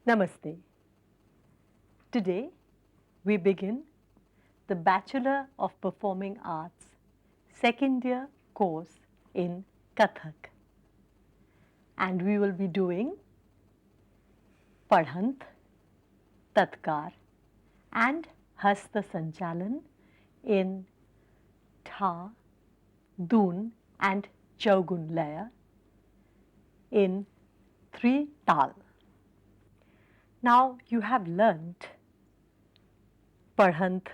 Namaste. Today we begin the Bachelor of Performing Arts second year course in Kathak, and we will be doing Padhant, Tatkar and Hasta Sanchalan in Tha, Doon and Chaugun Laya in 3 Taal. Now you have learnt Padhant,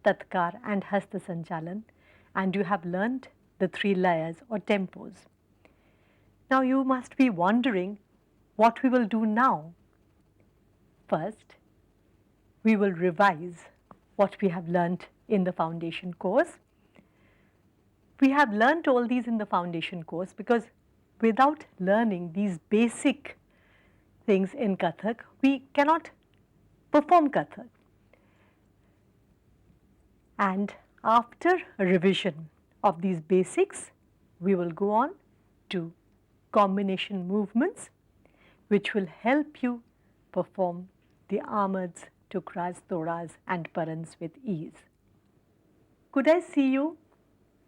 Tatkar and Hasta Sanchalan, and you have learnt the 3 layers or tempos. Now you must be wondering what we will do now. First, we will revise what we have learnt in the foundation course. We have learnt all these in the foundation course because without learning these basic things in Kathak, we cannot perform Kathak. And after a revision of these basics, we will go on to combination movements which will help you perform the Amads, Tukras, Toras and Parans with ease. Could I see you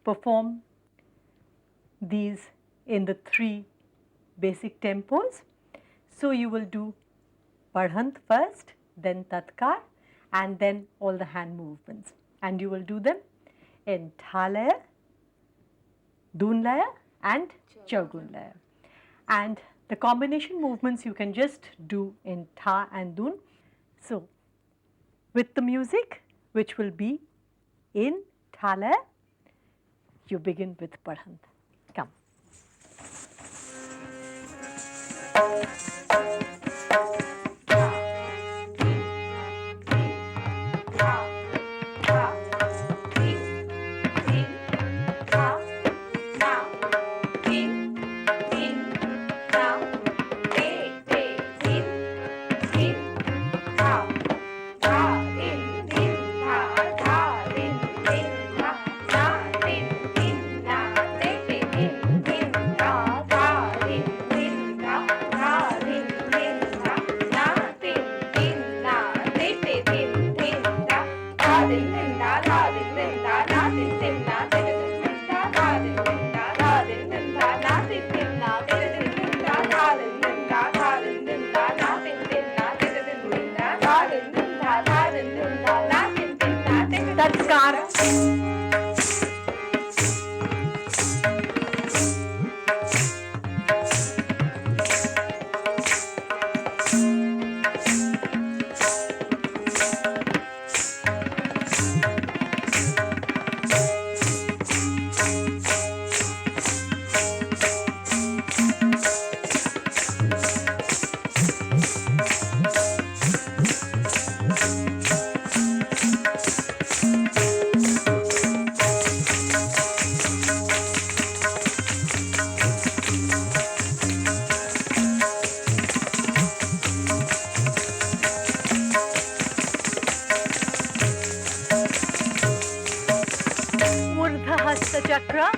perform these in the 3 basic tempos? So you will do Padhant first, then Tatkar and then all the hand movements, and you will do them in Tha Laya, Doon Laya and Chaugun Laya. And the combination movements you can just do in Tha and Doon. So with the music which will be in Tha Laya, you begin with Padhant. Come. Hasta Chakra.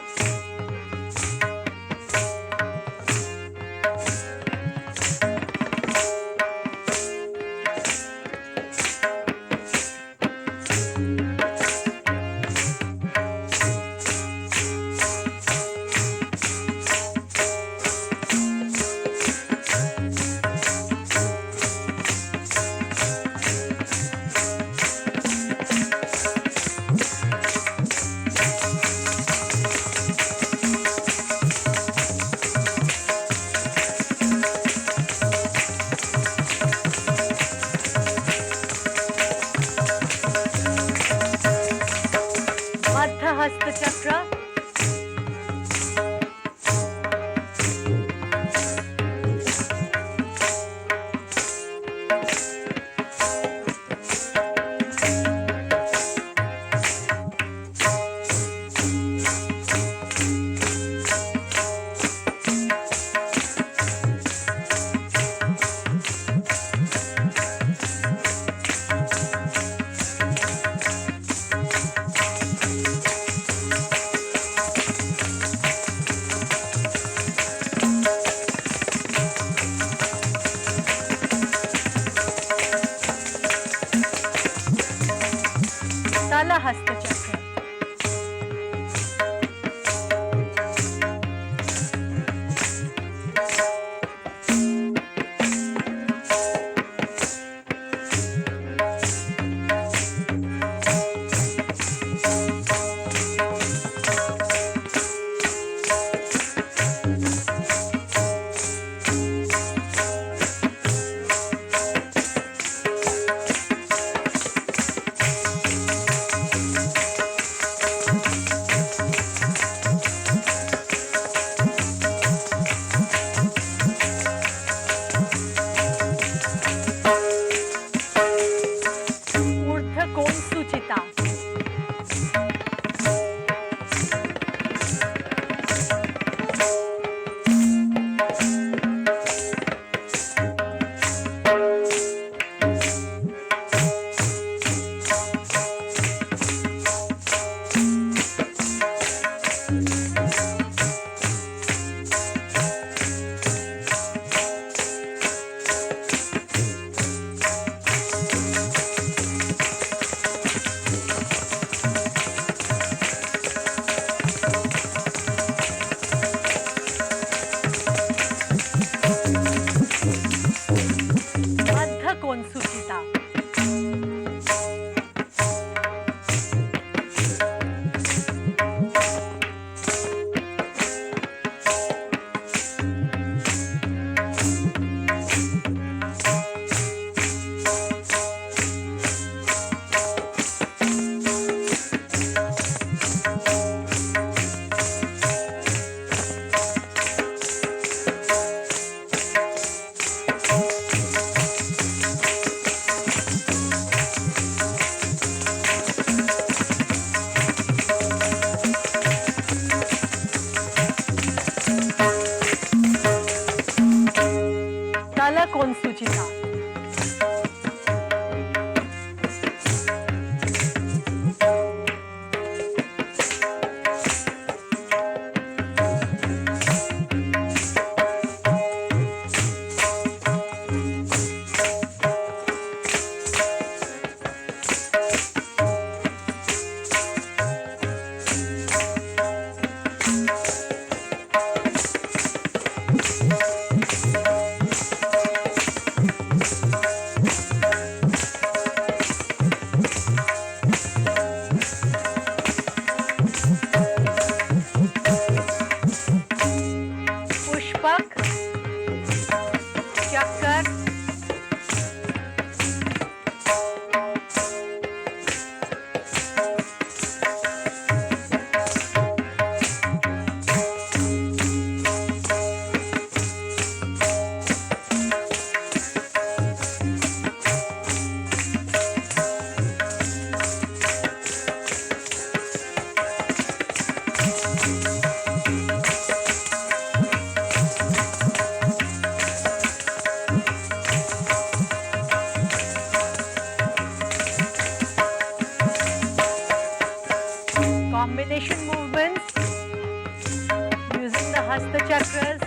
Hasta chakras.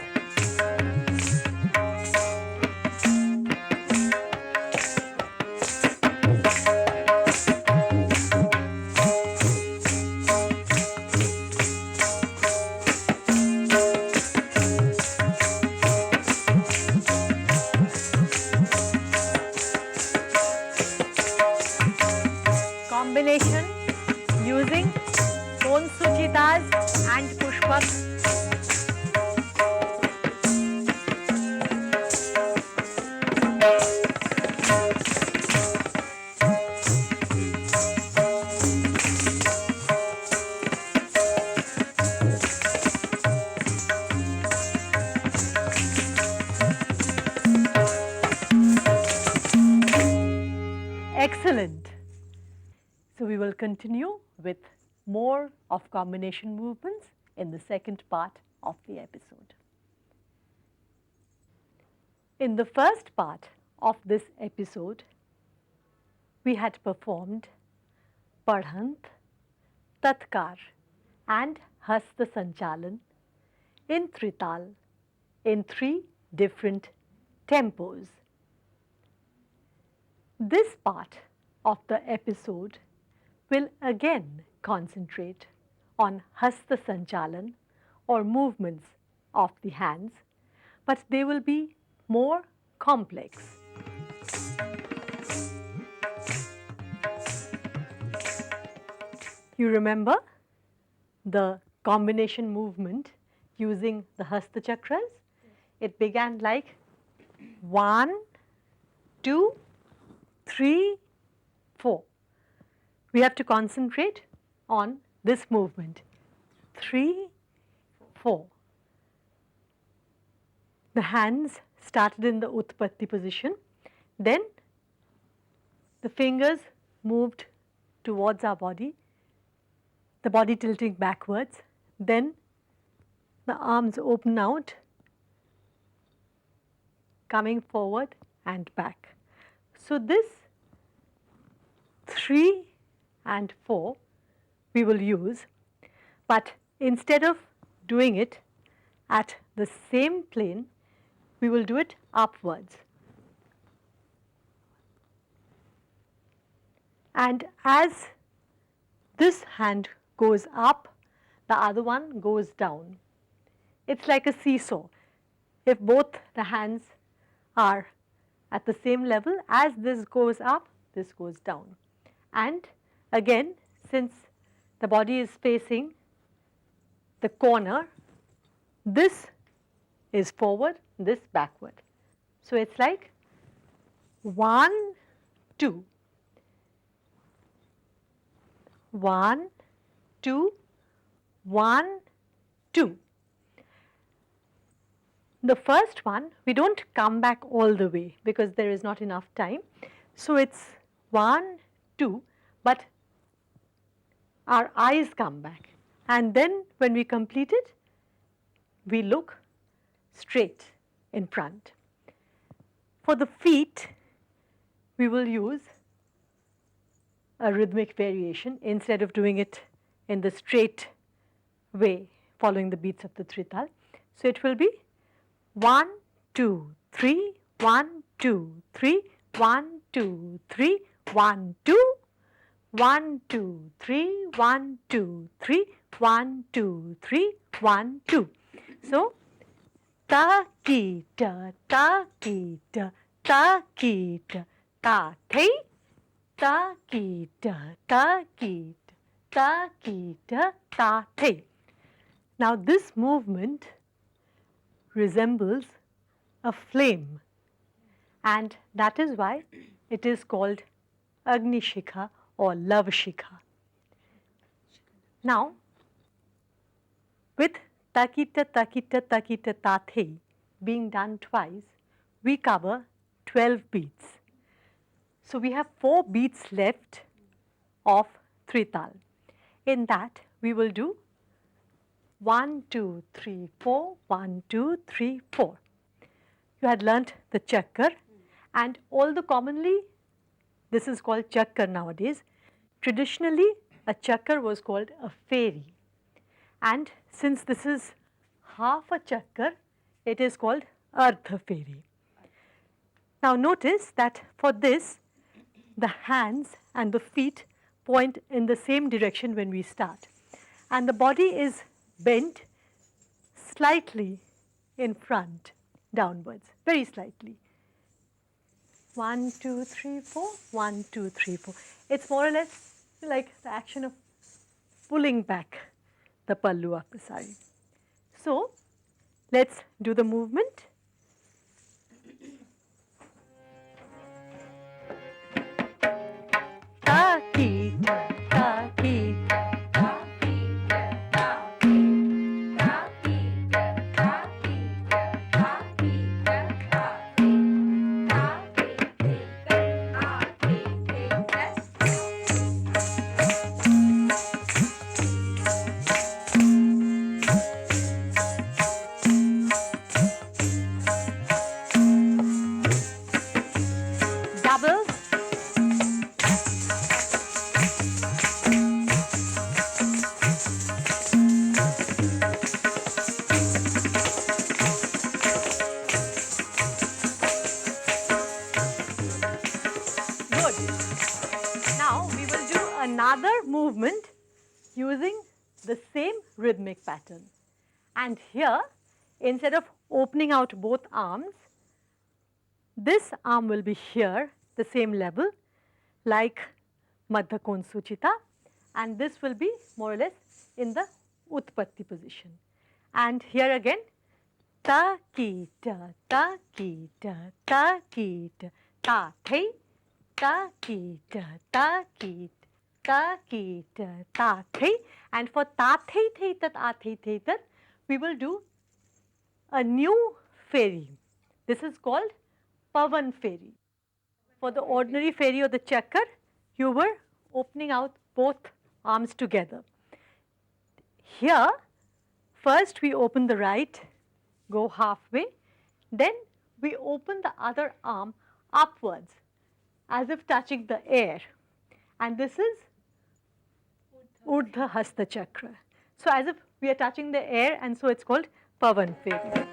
Combination using Kon Suchitas and Pushpas. Excellent. So we will continue with more of combination movements in the second part of the episode. In the first part of this episode, we had performed Padhant, Tatkar and Hasta Sanchalan in Trital in 3 different tempos. This part of the episode will again concentrate on Hasta Sanchalan or movements of the hands, but they will be more complex. You remember the combination movement using the Hasta chakras? It began like 1, 2, 3, 4. We have to concentrate on this movement. 3, 4. The hands started in the Utpatti position, then the fingers moved towards our body, the body tilting backwards, then the arms open out, coming forward and back. So this 3 and 4 we will use, but instead of doing it at the same plane, we will do it upwards. And as this hand goes up, the other one goes down. It's like a seesaw. If both the hands are at the same level, as this goes up, this goes down. And again, since the body is facing the corner, this is forward, this backward. So it's like 1, 2, 1, 2, 1, 2. The first one, we don't come back all the way because there is not enough time. So it's 1, 2, but our eyes come back. And then when we complete it, we look straight in front. For the feet, we will use a rhythmic variation instead of doing it in the straight way following the beats of the Trital. So it will be 1, 2, 3, 1, 2, 3, 1, 2, 3, 1, 2, 1, 2, 3, 1, 2, 3, 1, 2, 3, 1, 2. So ta ki ta ta ki ta ta ki ta ta thei ta ki ta ta ki ta ki ta ta thei. Now this movement resembles a flame, and that is why it is called Agni Shikha or Love Shikha. Now with takita takita takita tathe being done twice, we cover 12 beats. So we have 4 beats left of Trital. In that we will do 1, 2, 3, 4, 1, 2, 3, 4. You had learnt the chakkar, and although commonly this is called chakkar nowadays, traditionally a chakkar was called a fairy. And since this is half a chakkar, it is called Ardha Feri. Now notice that for this, the hands and the feet point in the same direction when we start, and the body is bent slightly in front, downwards, very slightly. 1, 2, 3, 4, 1, 2, 3, 4. It's more or less like the action of pulling back the pallu of the sari. So, let's do the movement. Ta ki ta, ta ki ta. Another movement using the same rhythmic pattern. And here, instead of opening out both arms, this arm will be here, the same level, like Madhya Kon Suchita, and this will be more or less in the Utpatti position. And here again, ta ki ta, ta ki ta, ta ki ta, ta thei, ta ki ta, ta ki ta. Ta ki ta, ta thei, and for ta thei thei tat, a thei thei tat, we will do a new fairy. This is called Pavan fairy. For the ordinary fairy or the chakkar, you were opening out both arms together. Here, first we open the right, go halfway, then we open the other arm upwards as if touching the air, and this is Urdhva Hasta Chakra. So as if we are touching the air, and so it's called Pavan Fairy.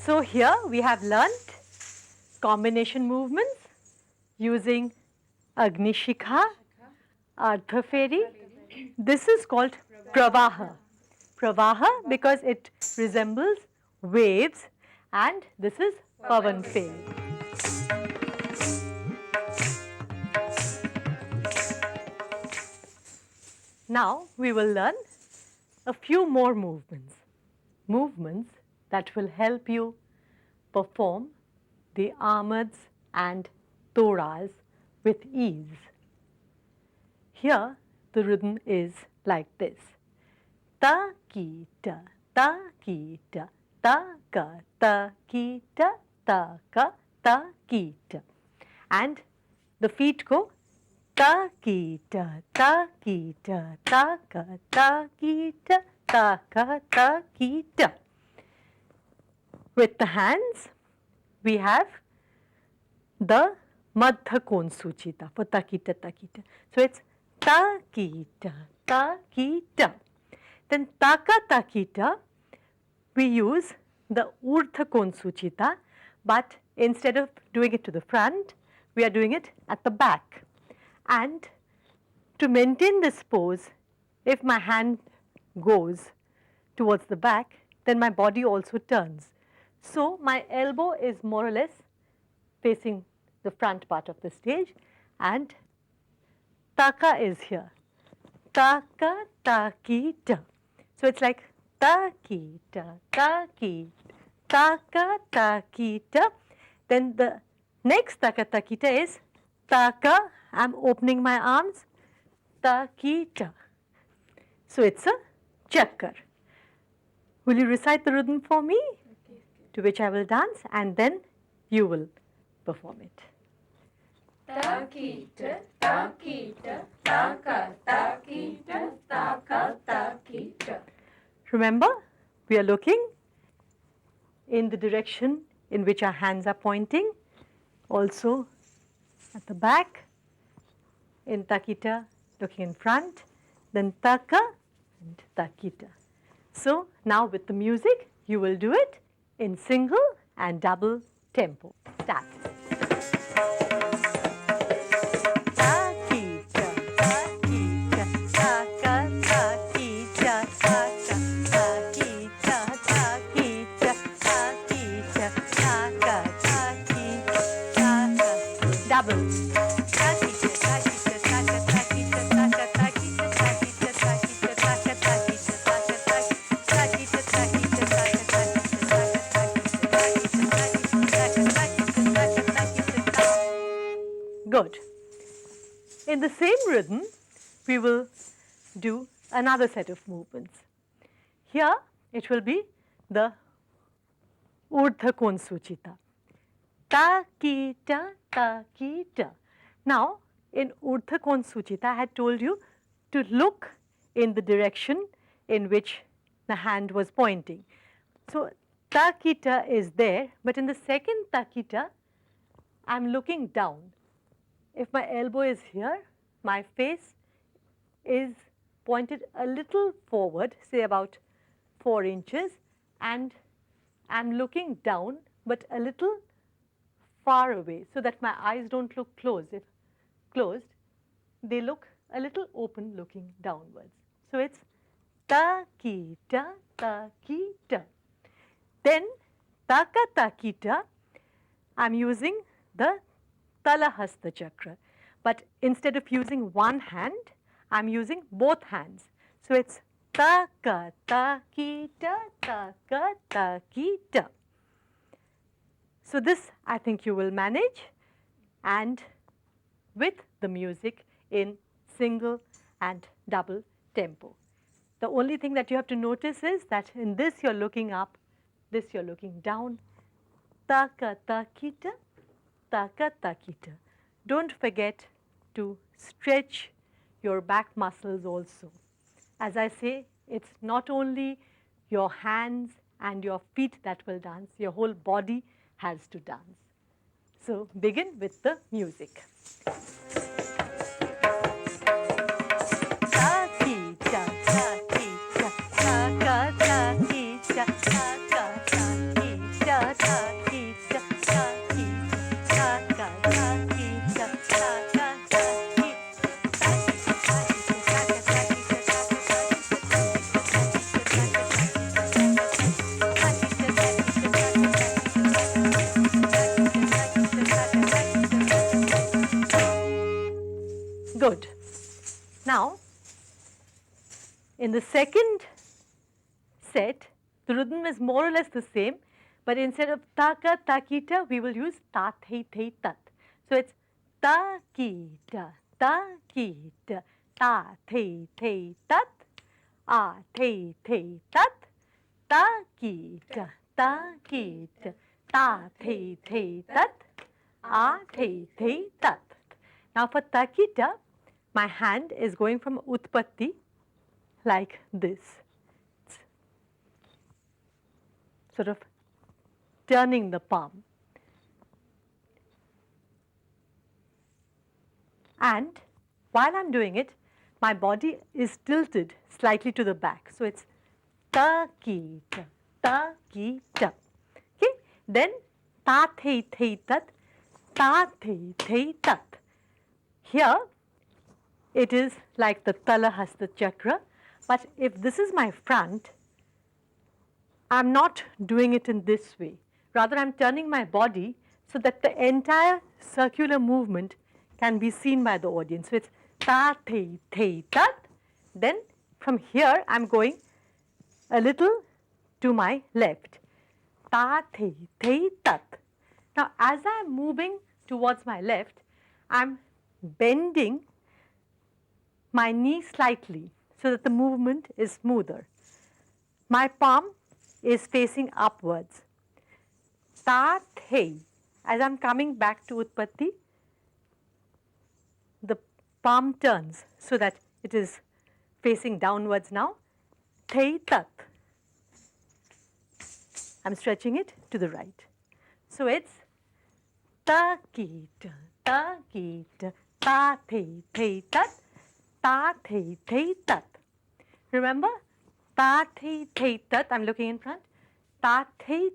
So here we have learnt combination movements using Agni Shikha, Ardha Fairy. This is called Pravaha. Pravaha because it resembles waves, and this is Pavan Fairy. Now we will learn a few more movements. Movements that will help you perform the Amads and Toras with ease. Here the rhythm is like this. Ta ki ta, ta ki ta, ta ka, ta ki ta, ta ka, ta ki ta. And the feet go ta ki ta, ta ki ta, ta ka, ta ki ta, ta ka, ta ki ta. With the hands, we have the Madhya Kon Suchita for takita takita. So it's takita takita. Then taka takita, we use the Urdhva Kon Suchita, but instead of doing it to the front, we are doing it at the back. And to maintain this pose, if my hand goes towards the back, then my body also turns. So my elbow is more or less facing the front part of the stage, and taka is here. Taka, takita. So it's like takita, takita, taka takita. Then the next taka takita is taka. I'm opening my arms. Takita. So it's a chakkar. Will you recite the rhythm for me? Okay. To which I will dance and then you will perform it. Takita, takita, taka, takita, taka, takita. Remember, we are looking in the direction in which our hands are pointing. Also at the back, in takita, looking in front, then taka and takita. So now with the music, you will do it in single and double tempo. Start. Takita, takita, taka, takita, taka, takita, takita, takita, taka, takita, taka. Double. Takita, takita, taka, takita, taka, takita, takita, takita, taka, takita, taka, takita, takita, taka, Good. In the same rhythm, we will do another set of movements. Here, it will be the Urdhva Kon Suchita. Ta-kita, ta-kita. Now, in Urdhva Kon Suchita, I had told you to look in the direction in which the hand was pointing. So, ta-kita is there, but in the second ta-kita, I'm looking down. If my elbow is here, my face is pointed a little forward, say about 4 inches, and I'm looking down, but a little far away, so that my eyes don't look closed. If closed, they look a little open, looking downwards. So it's ta-kita, ta-kita. Then taka takita, I'm using the Tala Hasta chakra. But instead of using one hand, I'm using both hands. So it's taka takita, taka takita. So this I think you will manage, and with the music in single and double tempo. The only thing that you have to notice is that in this you're looking up, this you're looking down. Taka takita, taka takita. Don't forget to stretch your back muscles also. As I say, it's not only your hands and your feet that will dance, your whole body has to dance. So begin with the music. Takita, takita, taka, takita, taka, takita, takita, takita, taka, takita, taka, Good. Now, in the second set, the rhythm is more or less the same, but instead of taka, takita, we will use ta, thei, thei, tat. So it's takita, takita, ta, thei, thei, tat, a, thei, thei, tat, takita, takita, ta, thei, thei, tat, a, thei, thei, tat. Now for takita, my hand is going from utpatti like this. It's sort of turning the palm. And while I'm doing it, my body is tilted slightly to the back. So it's takita, takita. Okay? Then ta thei thei tat, ta thei thei tat. Here, it is like the Tala Hasta chakra, but if this is my front, I'm not doing it in this way. Rather, I'm turning my body so that the entire circular movement can be seen by the audience. So it's ta, thei, thei, tat. Then from here, I'm going a little to my left. ta, the, tat. Now, as I am moving towards my left, I am bending my knee slightly so that the movement is smoother. My palm is facing upwards. Ta, the. As I am coming back to Utpatti, the palm turns so that it is facing downwards now. The, tat. I'm stretching it to the right. So it's ta, ki, ta, ta, ki, ta, ta, the, tat, ta, the, tat. Remember, ta, the, tat, I'm looking in front. Ta, the,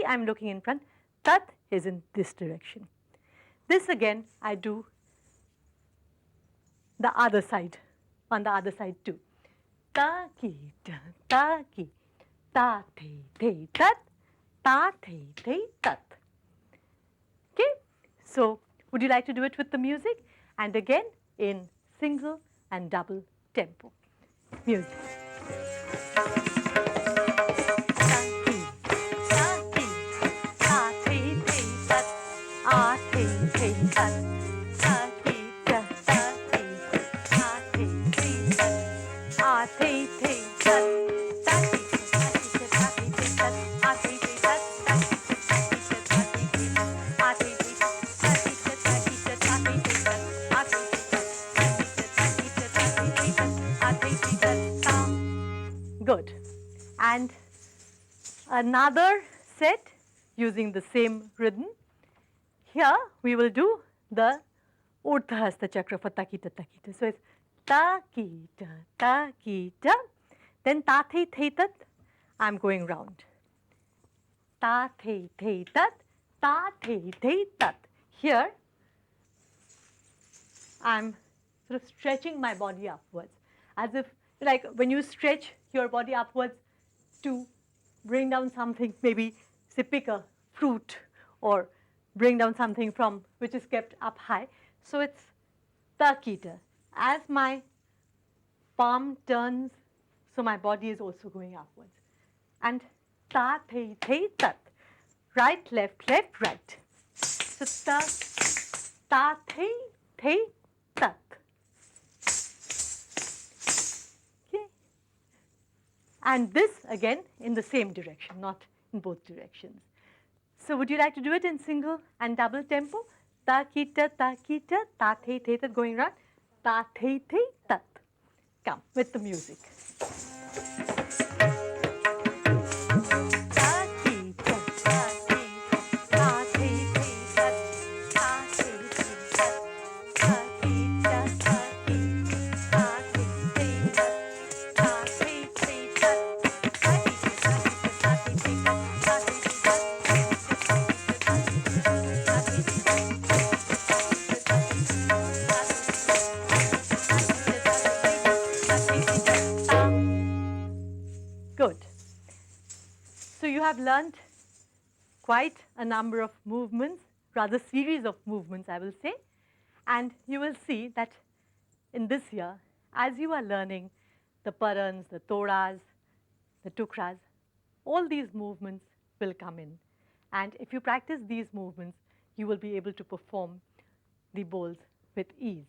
I'm looking in front. Tat is in this direction. This again, I do the other side, on the other side too. Ta, ki, ta, ki, ta, the, tat, ta, the, tat. Okay, so would you like to do it with the music? And again in single and double tempo. Music. Good. And another set using the same rhythm. Here we will do the Urdhva Hasta Chakra for Takita Takita. So it's Takita Takita. Then Ta The The Tat. I'm going round. Ta The The Tat. Ta The The Tat. Here I'm sort of stretching my body upwards, as if like when you stretch your body upwards to bring down something, maybe say pick a fruit or bring down something from which is kept up high. So it's takita. As my palm turns, so my body is also going upwards. And ta, the, tat. Right, left, left, right. So ta, the, tat. Okay. And this again in the same direction, not in both directions. So would you like to do it in single and double tempo? Ta, kita, ta, the, tat, going round. Ta, the, tat. Come with the music. Good. So you have learned quite a number of movements, rather series of movements I will say, and you will see that in this year, as you are learning the parans, the todas, the tukras, all these movements will come in. And if you practice these movements, you will be able to perform the bowls with ease.